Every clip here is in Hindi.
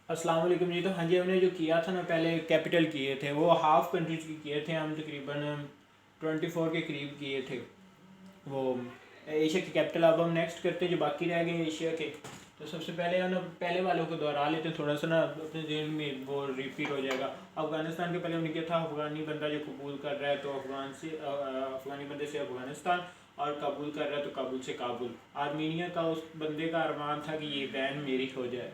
अस्सलाम वालेकुम जी। तो हाँ जी, हमने जो किया था ना, पहले कैपिटल किए थे, वो हाफ़ कंट्रीज के किए थे। हम तकरीबन 24 के करीब किए थे वो एशिया के कैपिटल। अब हम नेक्स्ट करते हैं जो बाकी रह गए एशिया के। तो सबसे पहले हम पहले वालों को दोहरा लेते हैं, थोड़ा सा ना अपने जहन में वो रिपीट हो जाएगा। अफ़गानिस्तान के पहले हमने किया था अफ़गानी बंदा जो कबूल कर रहा है तो अफ़गानी बंदे से अफ़गानिस्तान, और कबूल कर रहा है तो काबुल से काबुल। आर्मीनिया का उस बंदे का अरमान था कि ये बैन मेरी हो जाए,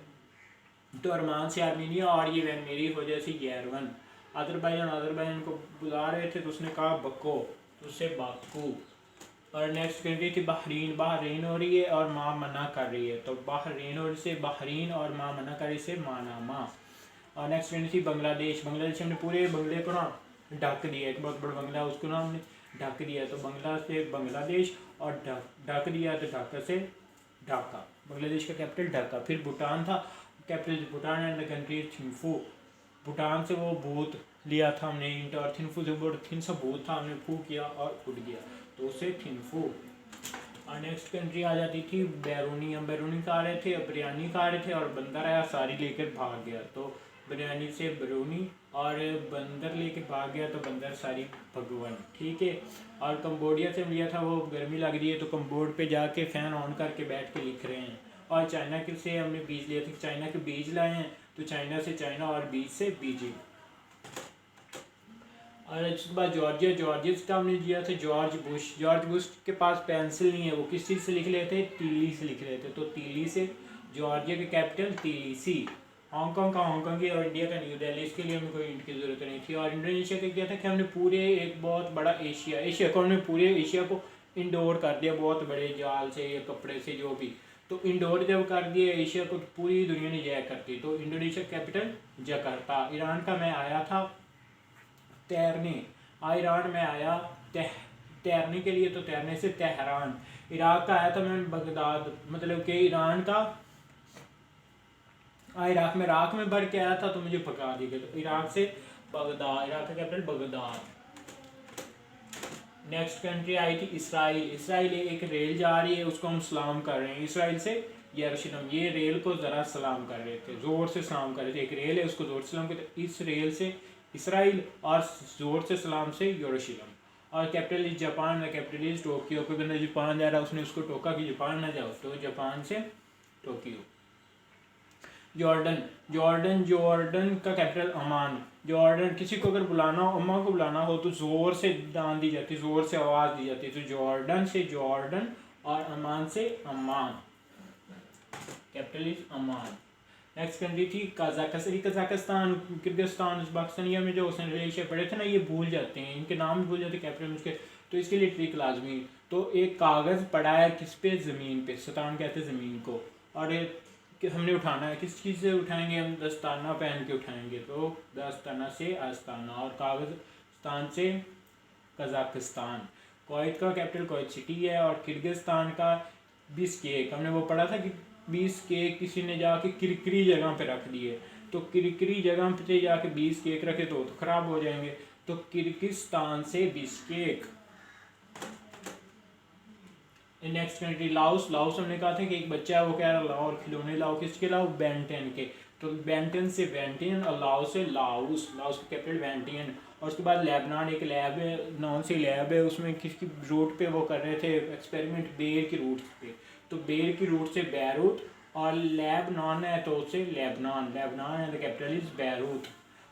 तो अरमान से आर्मीनिया और ये वैन मेरी वजह से यरवन। अजरबैजान को बुला रहे थे तो उसने कहा बको, तो उससे बाकू। और नेक्स्ट कंट्री थी बहरीन। बहरीन हो रही है और माँ मना कर रही है, तो बहरीन और से बहरीन, और माँ मना कर रही से मानामा। और नेक्स्ट कंट्री थी बांग्लादेश। बांग्लादेश हमने पूरे बंगले को ना ढक दिया, एक बहुत बड़ा बंगला उसको ना हमने ढक दिया, तो बंगला से बांग्लादेश, और ढक दिया तो ढाका से ढाका। बांग्लादेश का कैपिटल ढाका। फिर भूटान था, capital Bhutan and the country Thimphu. Bhutan से वो भूत लिया था हमने इंट, और थिम्फू से वो थिन सा भूत था, हमने फू किया और उड़ गया, तो उसे थिम्फू। और नेक्स्ट कंट्री आ जाती थी बैरूनी। हम बैरूनी खा रहे थे, बिरयानी खा रहे थे, और बंदर आया सारी लेकर भाग गया, तो बिरयानी से बैरूनी, और बंदर लेके भाग गया तो बंदर सारी भगवान। ठीक है। और कंबोडिया से लिया था, वो गर्मी लग रही है तो कम्बोड पे जाके फ़ैन ऑन करके बैठ के लिख रहे हैं। और चाइना के से हमने बीज लिए थे, चाइना के बीज लाए हैं, तो चाइना से चाइना, और बीज से बीजिंग। और उसके बाद जॉर्जिया। जॉर्जिया का हमने दिया था जॉर्ज बुश। जॉर्ज बुश के पास पेंसिल नहीं है, वो किस चीज़ से लिख रहे थे? तीली से लिख रहे थे, तो तीली से जॉर्जिया के कैपिटल तीली सी। हांगकांग का हांगकांग की, और इंडिया का न्यू दिल्ली। इसके लिए हमें कोई इंट की ज़रूरत नहीं थी। और इंडोनेशिया का किया था कि हमने पूरे एक बहुत बड़ा एशिया को, हमने पूरे एशिया को इंडोर कर दिया, बहुत बड़े जाल से या कपड़े से जो भी। तो इंडोर जब कर दिया एशिया को, तो पूरी दुनिया ने जय करती। तो इंडोनेशिया कैपिटल जकार्ता। ईरान का मैं आया था तैरने। ईरान में आया तैरने के लिए, तो तैरने से तेहरान। इराक का आया था मैं बगदाद, मतलब कि ईरान का इराक में राख में बढ़ के आया था तो मुझे पका दी गई, तो इराक से बगदाद। इराक का capital Baghdad. Next country I थी इसराइल। इसराइल एक रेल जा रही है, उसको हम सलाम कर रहे हैं इसराइल से यरूशलेम। ये रेल को ज़रा सलाम कर रहे थे, ज़ोर से सलाम कर रहे थे। एक रेल है उसको ज़ोर से सलाम करते, इस रेल से इसराइल, और ज़ोर से सलाम से यरूशलेम। और capital is Japan, capital is Tokyo. कोई बंदा जापान जा रहा है, उसने उसको टोका कि जापान ना जाओ, तो जापान से टोक्यो। जॉर्डन। जॉर्डन का कैपिटल अमान। जॉर्डन, किसी को अगर बुलाना हो, अम्मा को बुलाना हो, तो ज़ोर से डाल दी जाती, ज़ोर से आवाज़ दी जाती है। तो जॉर्डन से जॉर्डन, और अमान से Amman. Capital is Amman. Next country थी कजाकिस्तान। Kyrgyzstan, Uzbekistan. ये में जो सेंट्रल एशिया पढ़े थे ना, ये भूल जाते हैं, इनके नाम भी भूल जाते हैं कैपिटल उसके, तो इसके लिए ट्रिक लाजमी। तो एक कागज़ पड़ा है किस पे? ज़मीन पे। सतान कहते हैं ज़मीन को। और कि हमने उठाना है, किस चीज़ से उठाएंगे? हम दस्ताना पहन के उठाएंगे, तो दस्ताना से आस्ताना, और कागज़स्तान से कजाकिस्तान। कुवैत का कैपिटल कुवैत सिटी है। और किर्गिस्तान का बिस्केक। हमने वो पढ़ा था कि बिस्केक किसी ने जाके किरकिरी जगह पे रख दिए, तो किरकिरी जगह पे जाके बिस्केक रखे तो ख़राब हो जाएंगे, तो किर्गिस्तान से Bishkek. Next country Laos. Laos हमने कहा था कि एक बच्चा है वो कह रहा लाओ और खिलौने लाओ, किसके लाओ? बेंटेन के, तो बेंटेन से वेंटियन, और लाओस से लाओस। लाओस का कैपिटल वेंटियन। और उसके बाद लेबनान, एक लैब है, नॉन सी लैब है, उसमें किसकी रूट पे वो कर रहे थे एक्सपेरिमेंट? बेर की रूट पे, तो बेर की रूट से बैरूत। और लैब नॉन है तो उससे लेबनान। लेबनान है, the capital is Beirut.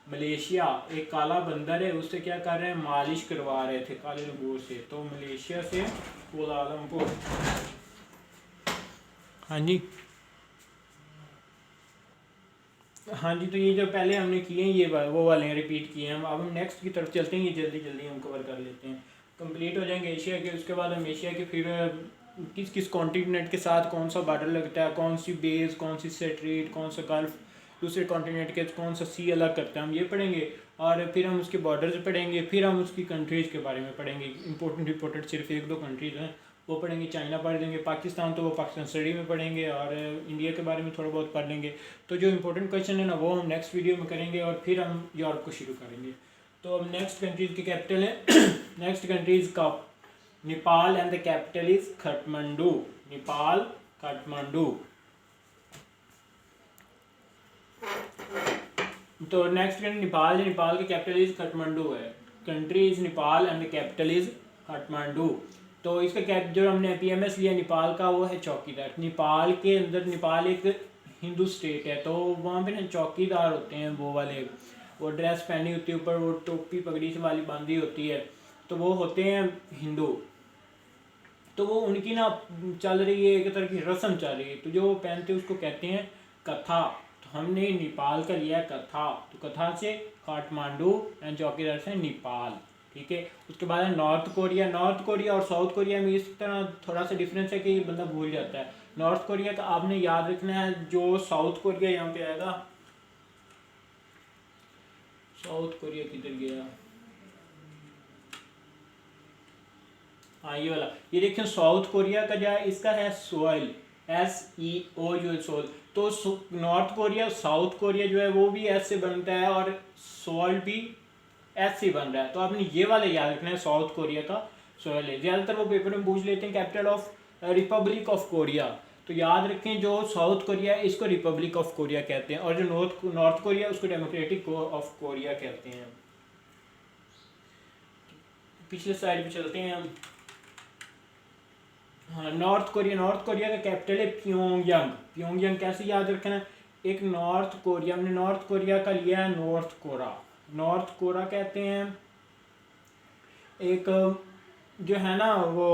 Malaysia, एक काला बंदर है, उससे क्या कर रहे हैं? मालिश करवा रहे थे काले लंगूर से, तो मलेशिया से कोलालमपुर। हाँ जी, हाँ जी। तो ये जो पहले हमने किए हैं, ये वो वाले हैं, रिपीट किए हैं। अब हम नेक्स्ट की तरफ चलते हैं, ये जल्दी जल्दी हम कवर कर लेते हैं, कंप्लीट हो जाएंगे एशिया के। उसके बाद हम एशिया के फिर किस किस कॉन्टिनेंट के साथ कौन सा बॉर्डर लगता है, कौन सी बेस, कौन सी स्ट्रेट, कौन सा गल्फ, दूसरे कॉन्टिनेंट के कौन सा सी अलग करता है, हम ये पढ़ेंगे। और फिर हम उसके बॉर्डर्स पढ़ेंगे, फिर हम उसकी कंट्रीज़ के बारे में पढ़ेंगे। इंपॉर्टेंट सिर्फ एक दो कंट्रीज़ हैं वो पढ़ेंगे। चाइना पढ़ लेंगे, पाकिस्तान तो वो पाकिस्तान स्टडी में पढ़ेंगे, और इंडिया के बारे में थोड़ा बहुत पढ़ लेंगे। तो जो इंपॉर्टेंट क्वेश्चन है ना, वो हम नेक्स्ट वीडियो में करेंगे, और फिर हम यूरोप को शुरू करेंगे। तो अब नेक्स्ट कंट्रीज़ के कैपिटल है नेक्स्ट कंट्रीज़ का Nepal, and the capital is Kathmandu. Nepal, Kathmandu. तो नेक्स्ट कंट्री नेपाल है, नेपाल की कैपिटल इज काठमांडू है। Country is Nepal and the capital is Kathmandu. तो इसका कैप जो हमने पीएमएस लिया नेपाल का वो है चौकीदार। नेपाल के अंदर, नेपाल एक हिंदू स्टेट है, तो वहाँ पे ना चौकीदार होते हैं वो वाले, वो ड्रेस पहनी होती है, ऊपर वो टोपी पगड़ी से वाली बांधी होती है, तो वो होते हैं हिंदू। तो वो उनकी ना चल रही है एक तरह की रस्म चल रही है, तो जो वो पहनते हैं उसको कहते हैं कथा। तो हमने नेपाल का लिया कथा, तो कथा से काठमांडू एंड चौकीदार से नेपाल। ठीक है। उसके बाद है नॉर्थ कोरिया। नॉर्थ कोरिया और साउथ कोरिया में इस तरह थोड़ा सा डिफरेंस है कि बंदा भूल जाता है। नॉर्थ कोरिया का आपने याद रखना है, जो साउथ कोरिया यहाँ पे आएगा, साउथ कोरिया किधर गया, हाँ ये वाला, ये देखिए साउथ कोरिया का जो है इसका है सोइल, SEO जो है सोल। तो नॉर्थ कोरिया, साउथ कोरिया जो है वो भी एस से बनता है और सोल भी एस से बन रहा है। तो आपने ये वाला याद रखना है, साउथ कोरिया का सोइल है। ज़्यादातर वो पेपर में पूछ लेते हैं capital of Republic of Korea, तो याद रखें जो साउथ कोरिया है इसको रिपब्लिक ऑफ कोरिया कहते हैं, और जो नॉर्थ कोरिया उसको डेमोक्रेटिक ऑफ कोरिया कहते हैं। पिछले स्लाइड पे चलते हैं हम। हाँ, नॉर्थ कोरिया का कैपिटल है प्योंगयांग। प्योंगयांग कैसे याद रखना है, एक नॉर्थ कोरिया, हमने नॉर्थ कोरिया का लिया है नॉर्थ कोरा। नॉर्थ कोरा कहते हैं एक जो है ना वो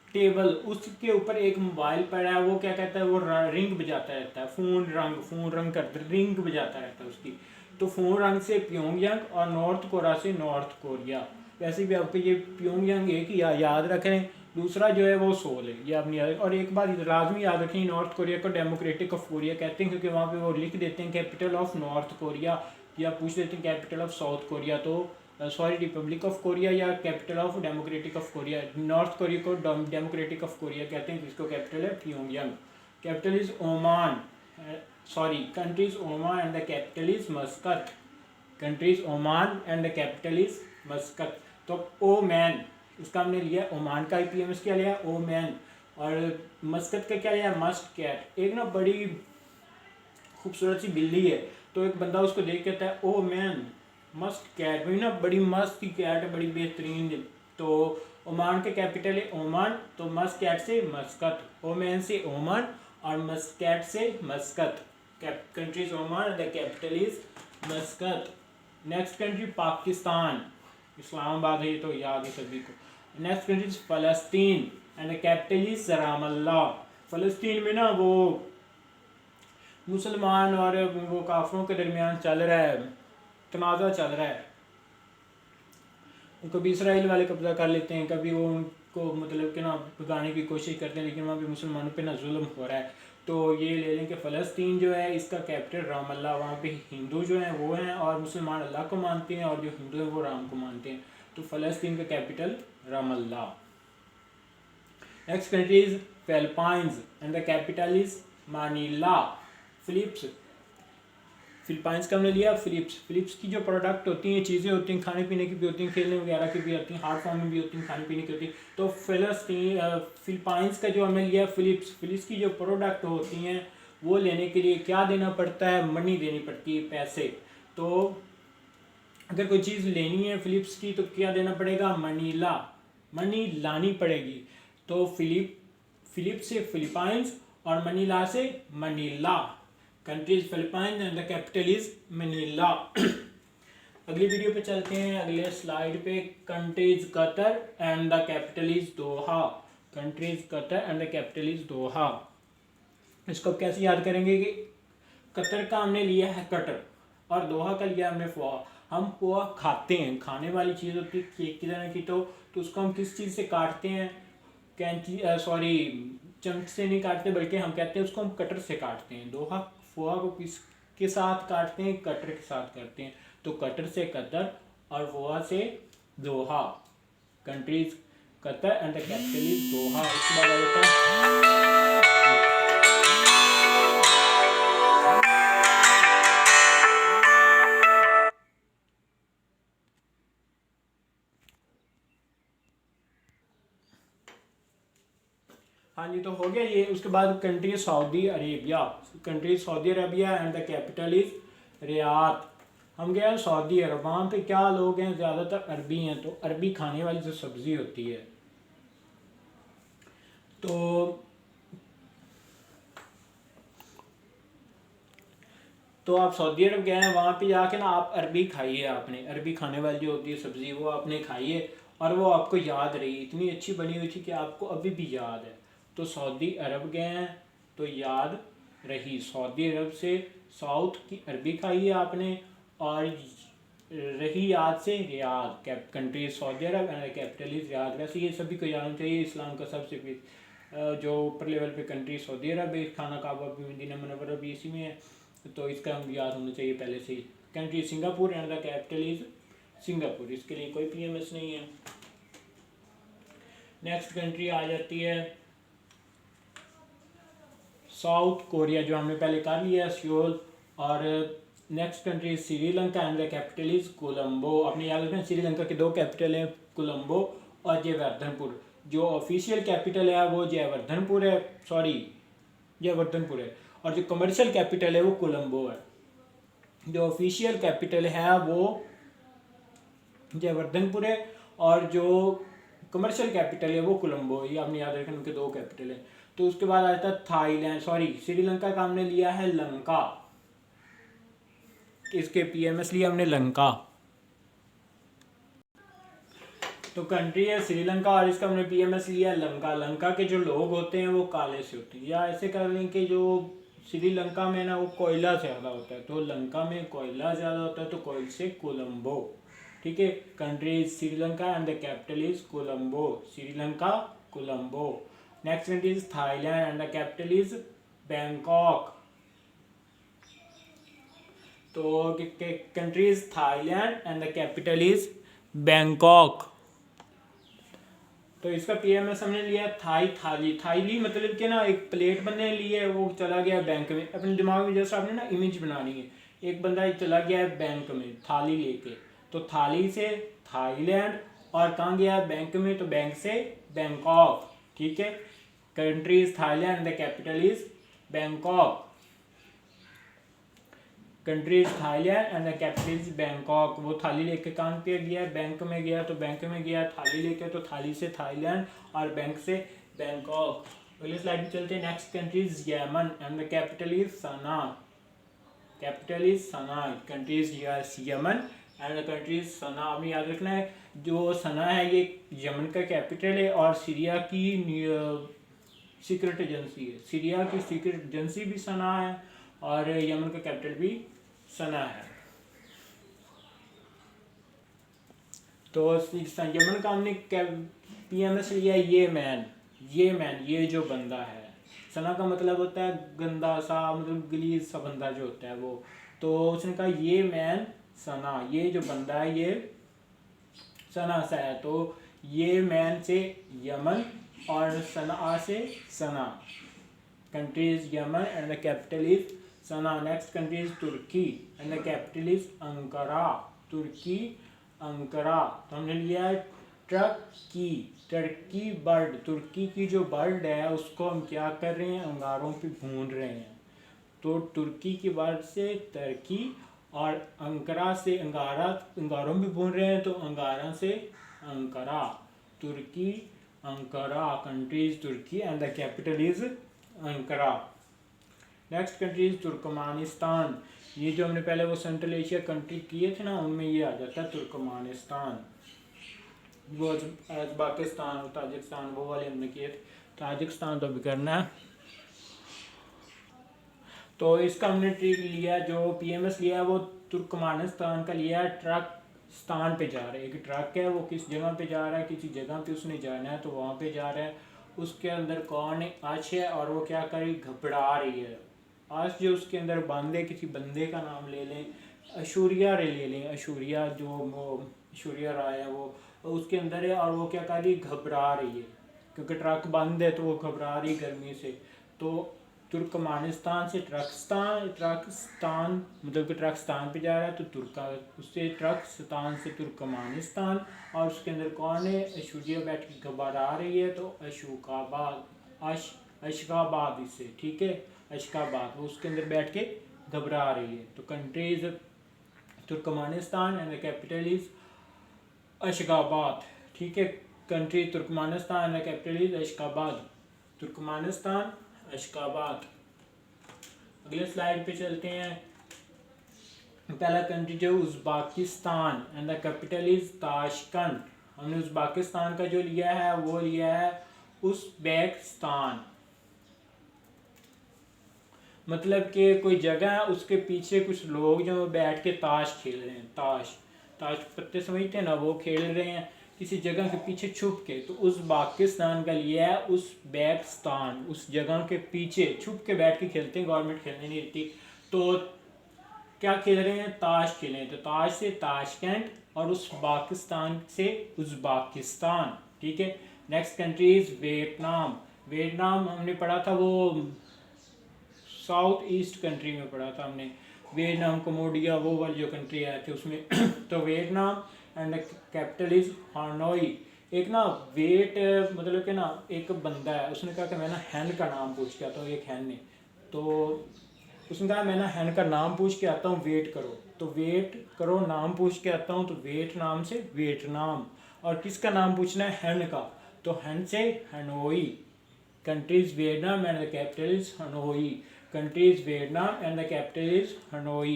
टेबल, उसके ऊपर एक मोबाइल पड़ा है, वो क्या कहता है, वो रिंग बजाता रहता है, फोन रंग करता, रिंग बजाता रहता है उसकी। तो फोन रंग से प्योंगयांग और नॉर्थ कोरा से नॉर्थ कोरिया। वैसे भी आपको ये प्योंगयांग एक ही याद रखें, दूसरा जो है वो सोल है, ये आपने याद। और एक बात लाजमी याद रखें, नॉर्थ कोरिया को डेमोक्रेटिक ऑफ कोरिया कहते हैं, क्योंकि वहाँ पे वो लिख देते हैं कैपिटल ऑफ नॉर्थ कोरिया, या पूछ देते हैं कैपिटल ऑफ साउथ कोरिया, तो सॉरी रिपब्लिक ऑफ कोरिया या capital of democratic of Korea. North Korea को डेमोक्रेटिक ऑफ कोरिया कहते हैं, जिसको कैपिटल है Pyongyang. Capital is Oman, sorry country is Oman and the capital is मस्कत। Country is Oman and the capital is मस्कत। तो ओमान इसका हमने लिया, ओमान का IPMS क्या लिया, ओमान, और मस्कत का क्या लिया, मस्ट कैट। एक ना बड़ी खूबसूरत सी बिल्ली है, तो एक बंदा उसको देख कहता है ओ मैन मस्ट कैट, भाई ना बड़ी मस्त की कैट है, बड़ी बेहतरीन। तो ओमान के कैपिटल है ओमान, तो मस्ट कैट से मस्कत, ओमान से ओमान और मस्ट कैट से Muscat. Country is Oman, the capital is Muscat. Next country Pakistan, Islamabad है, तो याद है सभी को। Next country is Palestine and the capital is Ramallah. Palestine में ना वो मुसलमान और वो काफरों के दरमियान चल रहा है, तनाज़ा चल रहा है। कभी इसराइल वाले कब्ज़ा कर लेते हैं, कभी वो उनको मतलब कि ना भगाने की कोशिश करते हैं, लेकिन वहाँ पे मुसलमानों पे ना जुल्म हो रहा है। तो ये ले लें कि फ़लस्तीन जो है इसका कैपिटल रामल्ला। वहाँ पे हिंदू जो हैं वो हैं, और मुसलमान अल्लाह को मानते हैं, और जो हिंदू हैं वो राम को मानते हैं। तो फ़लस्तीन का capital Ramallah. Next country is Philippines and the capital is Manila. Philips, Philippines का हमने लिया फिलिप्स। फिलिप्स की जो प्रोडक्ट होती हैं, चीज़ें होती हैं, खाने पीने की भी होती हैं, खेलने वगैरह की भी होती हैं, हार्ड फॉर्म में भी होती हैं, खाने पीने की होती हैं। तो फिलीपींस का जो हमने लिया फिलिप्स, फिलिप्स की जो प्रोडक्ट होती हैं वो लेने के लिए क्या देना पड़ता है, मनी देनी पड़ती है, पैसे। तो अगर कोई चीज़ लेनी है फिलिप्स की तो क्या देना पड़ेगा, मनीला, मनी लानी पड़ेगी। तो फिलिप्स से फिलीपींस और मनीला से Manila. Country is Philippines and the capital is Manila. अगली वीडियो पे चलते हैं, अगले स्लाइड पे। Country is Qatar and the capital is Doha. Country is Qatar and the capital is Doha. इसको कैसे याद करेंगे कि कतर का हमने लिया है कटर और दोहा का लिया हमने पोहा। हम पोहा खाते हैं, खाने वाली चीज़ होती है केक की तरह की, तो उसको हम किस चीज़ से काटते हैं, कैंची सॉरी चमच से नहीं काटते, बल्कि हम कहते हैं उसको हम कटर से काटते हैं। दोहा पोहा को किसके साथ काटते हैं, कटर के साथ करते हैं। तो कटर से कतर और पोहा से Doha. Countries Qatar and the capital is Doha. इसके बाद आता है हाँ जी, तो हो गया ये। उसके बाद country Saudi Arabia. Country Saudi Arabia and the capital is Riyadh. हम गए सऊदी अरब, वहाँ पे क्या लोग हैं, ज़्यादातर अरबी हैं, तो अरबी खाने वाली जो सब्ज़ी होती है, तो आप सऊदी अरब गए हैं, वहाँ पे जाके ना आप अरबी खाइए, आपने अरबी खाने वाली जो होती है सब्ज़ी वो आपने खाइए, और वो आपको याद रही, इतनी अच्छी बनी हुई थी कि आपको अभी भी याद है। तो सऊदी अरब गए हैं तो याद रही, सऊदी अरब से साउथ की अरबी खाई है आपने, और रही याद से Riyadh country Saudi Arab and capital is Riyadh. वैसे ये सभी को जानना चाहिए, इस्लाम का सबसे जो ऊपर लेवल पे कंट्री सऊदी अरब है, खाना काबा भी, मदीना मुनव्वरा भी इसी में है, तो इसका हम याद होना चाहिए पहले से ही। Country Singapore and the capital is Singapore, इसके लिए कोई पीएमएस नहीं है। नेक्स्ट कंट्री आ जाती है साउथ कोरिया, जो हमने पहले कर लिया सियोल। और next country Sri Lanka and the capital is Colombo. अपने याद रखना श्रीलंका के 2 कैपिटल हैं, कोलंबो और जयवर्धनपुर। जो ऑफिशियल कैपिटल है वो जयवर्धनपुर है, सॉरी जयवर्धनपुर है, और जो कमर्शियल कैपिटल है वो कोलंबो है। जो ऑफिशियल कैपिटल है वो जयवर्धनपुर है, और जो कमर्शियल कैपिटल है वो कोलंबो। ये आपने याद रखना, उनके 2 कैपिटल हैं। तो उसके बाद आता है थाईलैंड, सॉरी श्रीलंका का हमने लिया है लंका, इसके पीएमएस लिया हमने लंका। तो कंट्री है श्रीलंका और इसका हमने पीएमएस लिया लंका। लंका के जो लोग होते हैं वो काले से होते हैं, या ऐसे कर लें कि जो श्रीलंका में ना वो कोयला ज़्यादा होता है, तो लंका में कोयला ज़्यादा होता है, तो कोयल से कोलंबो। ठीक है, country is Sri Lanka and the capital is Colombo. Sri Lanka Colombo. Next country is Thailand and the capital is Bangkok. तो country is Thailand and the capital is Bangkok. तो इसका पीएमएस हमने लिया थाली। थाली मतलब कि ना एक प्लेट बनने ली है, वो चला गया बैंक में। अपने दिमाग में जैसे आपने ना इमेज बनानी है, एक बंदा चला गया है बैंक में थाली लेके, तो थाली से थाईलैंड, और कहाँ गया बैंक में, तो बैंक से बैंकॉक। ठीक है, country is Thailand, the capital is Bangkok. Country is Thailand and the capital is Bangkok. वो थाली लेके कहाँ पे गया, बैंक में गया, तो बैंक में गया थाली लेके, तो थाली से थाईलैंड और बैंक से बैंकॉक। अगले स्लाइड में चलते हैं। Next country is Yemen and the capital is Sanaa. Capital is Sanaa. Country is Yemen and the country is Sanaa. हमें याद रखना है जो सना है ये यमन का कैपिटल है, और सीरिया की सीक्रेट एजेंसी है। सीरिया की सीक्रेट एजेंसी भी सना है, और यमन का कैपिटल भी सना है। तो यमन का हमने पीएमएस लिया ये मैन, ये जो बंदा है। सना का मतलब होता है गंदा सा, मतलब गलीज सा बंदा जो होता है वो। तो उसने कहा ये मैन सना, ये जो बंदा है ये सना सा है। तो ये मैन से यमन और सना से Sanaa. Country is Yemen and the capital is Sanaa. Next country is Turkey and the capital is Ankara. Turki Ankara. तो हमने लिया है टर्की बर्ड। तुर्की की जो बर्ड है उसको हम क्या कर रहे हैं, अंगारों पे भून रहे हैं। तो तुर्की की बर्ड से टर्की, और अंकारा से अंगारा, अंगारों में भून रहे हैं, तो अंगारा से Ankara. Turki Ankara. Country is Turkey and the capital is Ankara. Next country is Turkmenistan. ये जो हमने पहले वो सेंट्रल एशिया कंट्री किए थे ना, उनमें ये आ जाता है तुर्कमानिस्तान। वो पाकिस्तान और ताजिकिस्तान वो वाले हमने किए थे, ताजिकिस्तान तो भी करना है। तो इसका हमने ट्रिक लिया, जो पीएमएस लिया है वो तुर्कमानिस्तान का लिया है। ट्रक स्थान पे जा रहा है, एक ट्रक है वो किस जगह पे जा रहा है, किसी जगह पे उसने जाना है, तो वहाँ पे जा रहा है। उसके अंदर कौन है, आश है, और वो क्या कर रही, घबरा रही है। आश जो उसके अंदर बंद है, किसी बंदे का नाम ले लें, अशूरिया रे ले लें, अशूरिया जो वो अशूरिया राय है वो उसके अंदर है, और वो क्या कर रही, घबरा रही है, क्योंकि ट्रक बंद है तो वो घबरा रही गर्मी से। तो तुर्कमानिस्तान से ट्रकस्तान मतलब कि ट्रकस्तान पे जा रहा है, तो तुर्का उससे ट्रकस्तान से तुर्कमानिस्तान, और उसके अंदर कौन है, अशूरिया बैठ के घबरा रही है, तो अशोकाबाद अशकाबाद इससे। ठीक है, अशकाबाद वो उसके अंदर बैठ के घबरा रही है। तो country is Turkmenistan and the capital is Ashgabat. ठीक है, country Turkmenistan and the capital is Ashgabat. Turkmenistan, Ashgabat. अगले स्लाइड पे चलते हैं। पहला कंट्री जो Uzbekistan and the capital is Tashkent. हमने उज़्बेकिस्तान का जो लिया है वो लिया है उज़्बेकिस्तान। मतलब कि कोई जगह है, उसके पीछे कुछ लोग जो बैठ के ताश खेल रहे हैं। ताश पत्ते समझते हैं ना, वो खेल रहे हैं किसी जगह के पीछे छुप के। तो उज़्बेकिस्तान का लिया है उज़्बेकिस्तान। उस जगह के पीछे छुप के बैठ के खेलते हैं, गवर्नमेंट खेलने नहीं देती। तो क्या खेल रहे हैं? ताश खेल रहे हैं। तो ताश से ताशकंद और उज़्बेकिस्तान से उज़्बेकिस्तान। ठीक है, next country is Vietnam. Vietnam हमने पढ़ा था, वो साउथ ईस्ट कंट्री में पढ़ा था हमने, वियतनाम, कम्बोडिया, वो वाली जो कंट्री आए थे उसमें। तो Vietnam and capital is Hanoi. एक ना वेट, मतलब कि ना एक बंदा है, उसने कहा कि मैं ना हैन का नाम पूछ के आता हूँ। एक हैन ने, तो उसने कहा मैं ना हैन का नाम पूछ के आता हूँ, वेट करो। तो वेट करो, नाम पूछ के आता हूँ। तो वेट नाम से वियतनाम। और किसका नाम पूछना है? हैन का। तो हैन से Hanoi. Countries Vietnam and the capital is Hanoi. Countries Vietnam and the capital is Hanoi.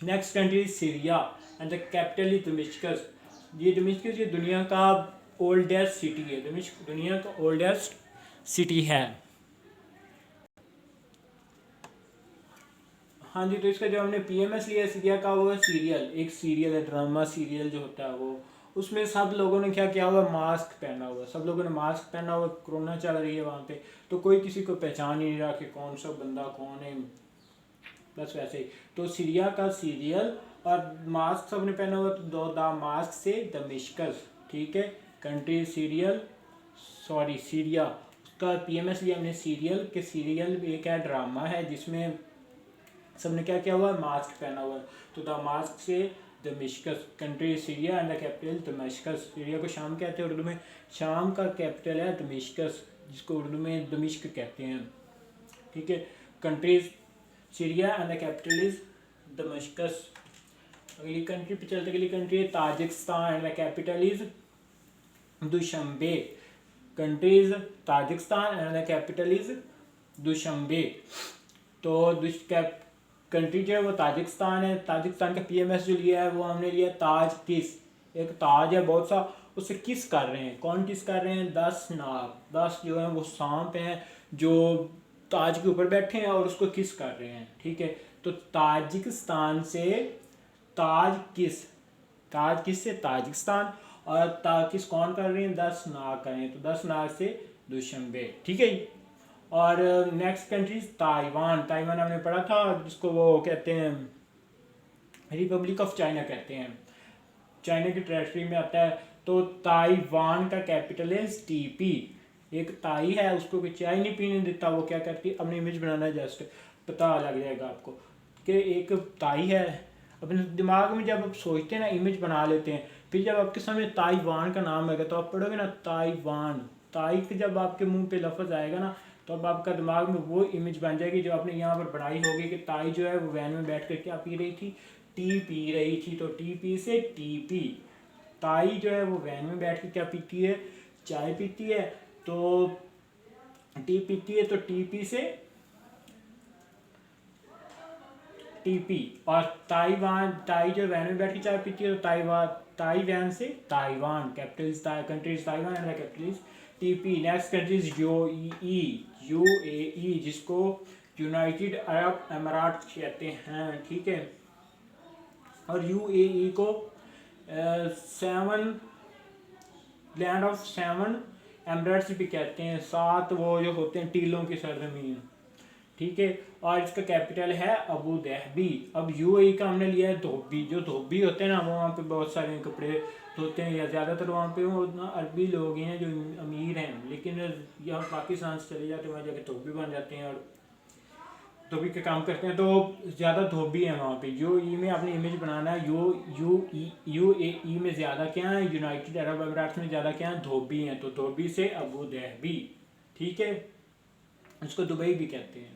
Next country is Syria and the capital is दमिश्कस। ये दमिश्कस ये दुनिया का ओल्डेस्ट सिटी है। दमिश्क दुनिया का ओल्डेस्ट सिटी है। हाँ जी, तो इसका जो हमने पीएमएस लिया सीरिया का, वो है सीरियल। एक सीरियल है, ड्रामा सीरियल जो होता है वो। उसमें सब लोगों ने क्या किया हुआ? मास्क पहना हुआ। सब लोगों ने मास्क पहना हुआ। कोरोना चल रही है वहाँ पे, तो कोई किसी को पहचान ही नहीं रहा कि कौन सा बंदा कौन है। बस वैसे ही। तो सीरिया का सीरियल और मास्क सबने पहना हुआ। तो द मास्क से दमिश्कस। ठीक है, कंट्री सीरियल, सॉरी सीरिया। उसका पीएमएस लिया हमने सीरियल के। सीरियल एक है ड्रामा है जिसमें सबने क्या किया हुआ है? मास्क पहना हुआ है। तो द मास्क से दमिश्कस। Country Syria and the capital दमिश्कस। Syria को शाम कहते हैं उर्दू में। शाम का कैपिटल है दमिश्कस, जिसको उर्दू में दमिश्क कहते हैं। ठीक है, countries Syria and the capital is Damascus. अगली कंट्री पे चलते। अगली कंट्री है Tajikistan and the capital is Dushanbe. Countries Tajikistan and the capital is Dushanbe. तो कंट्री जो है वो ताजिकिस्तान है। ताजिकिस्तान का पीएमएस जो लिया है वो हमने लिया ताज किस। एक ताज है बहुत सा, उससे किस कर रहे हैं। कौन किस कर रहे हैं? 10 नाग, 10 जो है वो सांप हैं जो ताज के ऊपर बैठे हैं और उसको किस कर रहे हैं। ठीक है, तो ताजिकिस्तान से ताज किस। ताज किस से ताजिकिस्तान, और किस कौन कर रहे हैं? 10 नाग कर रहे हैं। तो 10 नाग से दुशंबे। ठीक है। और नेक्स्ट कंट्री ताइवान। ताइवान हमने पढ़ा था, जिसको वो कहते हैं रिपब्लिक ऑफ चाइना कहते हैं, चाइना की टेरिटरी में आता है। तो ताइवान का कैपिटल है टीपी। एक ताई है, उसको कोई चाय नहीं पीने देता। वो क्या करती है? अपनी इमेज बनाना है, जस्ट पता लग जाएगा आपको कि एक ताई है। अपने दिमाग में जब आप सोचते हैं ना, इमेज बना लेते हैं, फिर जब आपके सामने ताइवान का नाम आएगा तो आप पढ़ोगे ना ताइवान। ताई के जब आपके मुंह पे लफ्ज़ आएगा ना, तो अब आपका दिमाग में वो इमेज बन जाएगी जो आपने यहाँ पर बनाई होगी कि ताई जो है वो वैन में बैठ कर क्या पी रही थी? टी पी रही थी। तो टी पी से टीपी। ताई जो है वो वैन में बैठ के क्या पीती है? चाय पीती है। तो टी पीती है, तो टीपी से टीपी। और ताइवान, ताई जो वैन में बैठ के चाय पीती है, तो ताइवान, ताई वैन से Taiwan. Capital countries Taiwan and capital TP. Next countries UAE. UAE जिसको यूनाइटेड अरब अमीरात कहते हैं। ठीक है, और यूएई को 7 लैंड ऑफ 7 एमरेट्स भी कहते हैं। 7 वो जो होते हैं टीलों की सरजमीन। ठीक है, और इसका कैपिटल है अबू धाबी। अब यूएई का हमने लिया है धोबी। जो धोबी होते हैं ना, वो वहाँ पे बहुत सारे कपड़े धोते हैं, या ज़्यादातर वहाँ पे वो ना अरबी लोग हैं जो अमीर हैं, लेकिन यहाँ पाकिस्तान से चले जाते हैं, वहाँ जाके धोबी बन जाते हैं और धोबी के काम करते हैं। तो ज़्यादा धोबी हैं वहाँ पे। यूएई में अपनी इमेज बनाना है। यूएई में ज़्यादा क्या है? यूनाइटेड अरब अमीरात में ज़्यादा क्या है? धोबी हैं। तो धोबी से अबू धाबी। ठीक है, उसको दुबई भी कहते हैं।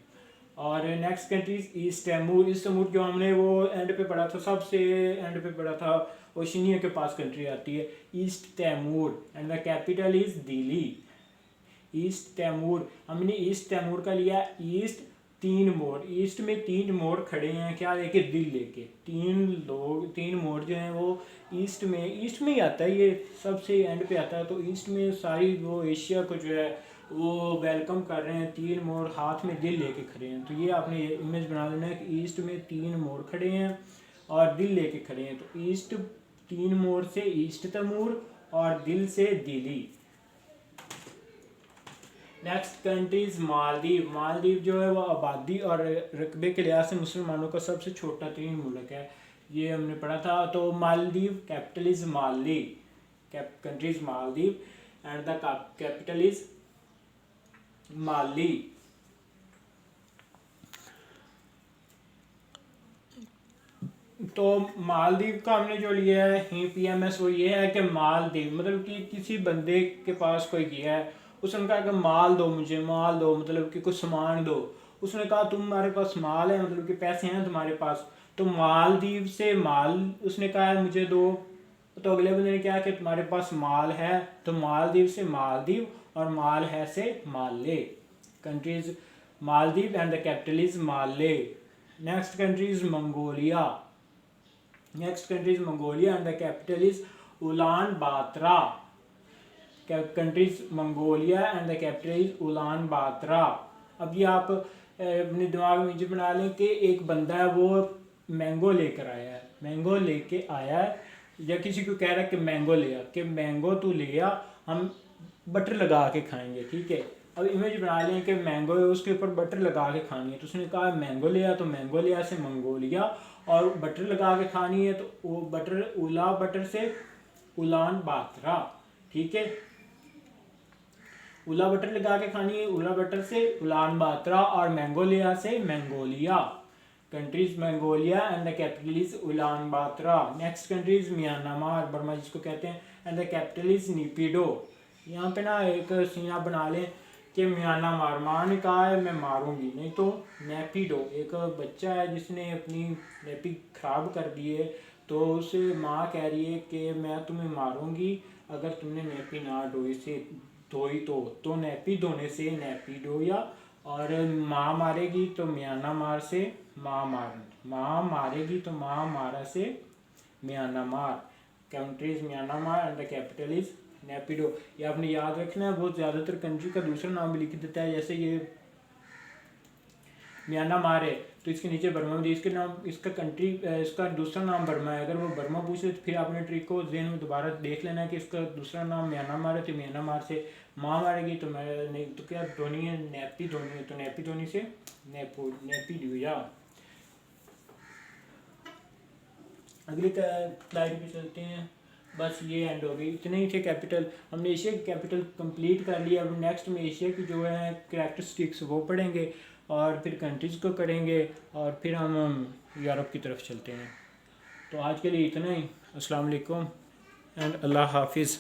और next countries East Timor. East Timor जो हमने वो एंड पे पढ़ा था, सबसे एंड पे पढ़ा था, ओशिनिया के पास कंट्री आती है East Timor and the capital is Dili. East Timor, हमने ईस्ट तैमूर का लिया ईस्ट, 3 मोड़, ईस्ट में 3 मोड़ खड़े हैं, क्या लेके, दिल लेके, 3 मोड़ जो हैं वो ईस्ट में ही आता है, ये सबसे एंड पे आता है। तो ईस्ट में सारी वो एशिया को जो है वो वेलकम कर रहे हैं, 3 मोड़ हाथ में दिल लेके खड़े हैं। तो ये आपने इमेज बना लेना है कि ईस्ट में 3 मोड़ खड़े हैं और दिल लेके खड़े हैं। तो ईस्ट 3 मोड़ से ईस्ट तैमूर और दिल से Dili. Next countries Maldives. Maldives जो है वो आबादी और रकबे के लिहाज से मुसलमानों का सबसे छोटा तरीन मुल्क है, ये हमने पढ़ा था। तो Maldives capital is Male, countries Maldives and the capital is Male. तो मालदीव का हमने जो लिया है PMS वो ये है कि मालदीव मतलब कि किसी बंदे के पास कोई गया है, उसने कहा कि माल दो मुझे, माल दो मतलब कि कुछ सामान दो। उसने कहा तुम्हारे पास माल है, मतलब कि पैसे हैं तुम्हारे पास, तो मालदीव से माल उसने कहा है मुझे दो। तो अगले बंदे ने कहा कि तुम्हारे पास माल है, तो मालदीव से मालदीव और माल है से Male. Countries Maldives and the capital is Male. Next country is Mongolia. Next country is Mongolia and the capital is Ulaanbaatar. Countries Mongolia and the capital is Ulaanbaatar. अब ये आप अपने दिमाग में ये बना लें कि एक बंदा है वो मैंगो लेकर आया है, मैंगो लेके आया है, या किसी को कह रहा है कि मैंगो ले आ, कि मैंगो तू ले आ, हम बटर लगा के खाएंगे, ठीक है। अब इमेज बना लें कि मैंगो है, उसके ऊपर बटर लगा के खानी है, तो उसने कहा मैंगो ले आ, तो मैंगो ले आ से मंगोलिया, और बटर लगा के खानी है तो वो बटर, उला बटर से उलान बातरा, ठीक है। उला बटर लगा के खानी है, उला बटर से उलान बातरा, और मैंगोलिया से Mongolia. Countries Mongolia and the capital is Ulaanbaatar. Next country is Myanmar, Burma जिसको कहते हैं, and the capital is Naypyidaw. यहाँ पे ना एक सीना बना लें कि म्यांमार, माँ ने कहा है मैं मारूंगी, नहीं तो नेपिडो, एक बच्चा है जिसने अपनी नेपी खराब कर दी है, तो उसे माँ कह रही है कि मैं तुम्हें मारूंगी अगर तुमने नेपी ना धोई तो नेपी धोने से नेपिडो, या और माँ मारेगी तो म्यांमार से माँ मारेगी तो माँ मारा से Myanmar. Countries Myanmar and the capital is Naypyidaw. ये आपने याद रखना है, बहुत ज़्यादातर कंट्री का दूसरा नाम भी लिख देता है, जैसे ये म्यांमार है तो इसके नीचे बर्मा भी, इसके नाम, इसका कंट्री, इसका दूसरा नाम बर्मा है। अगर वो बर्मा पूछे तो फिर आपने ट्रिक को जेन में दोबारा देख लेना है कि इसका दूसरा नाम म्यांमार है, तो म्यांमार से माँ मारेगी तो मैं नहीं तो क्या धोनी है, नेपी धोनी है, तो नेपी धोनी से नेपी लिया। अगली स्लाइड पे चलते हैं। बस ये एंड हो गई, इतने ही थे कैपिटल, हमने एशिया की कैपिटल कंप्लीट कर लिया। अब नेक्स्ट में एशिया की जो है कैरेक्टरिस्टिक्स वो पढ़ेंगे और फिर कंट्रीज़ को करेंगे और फिर हम यूरोप की तरफ चलते हैं। तो आज के लिए इतना ही। अस्सलाम वालेकुम एंड अल्लाह हाफिज़।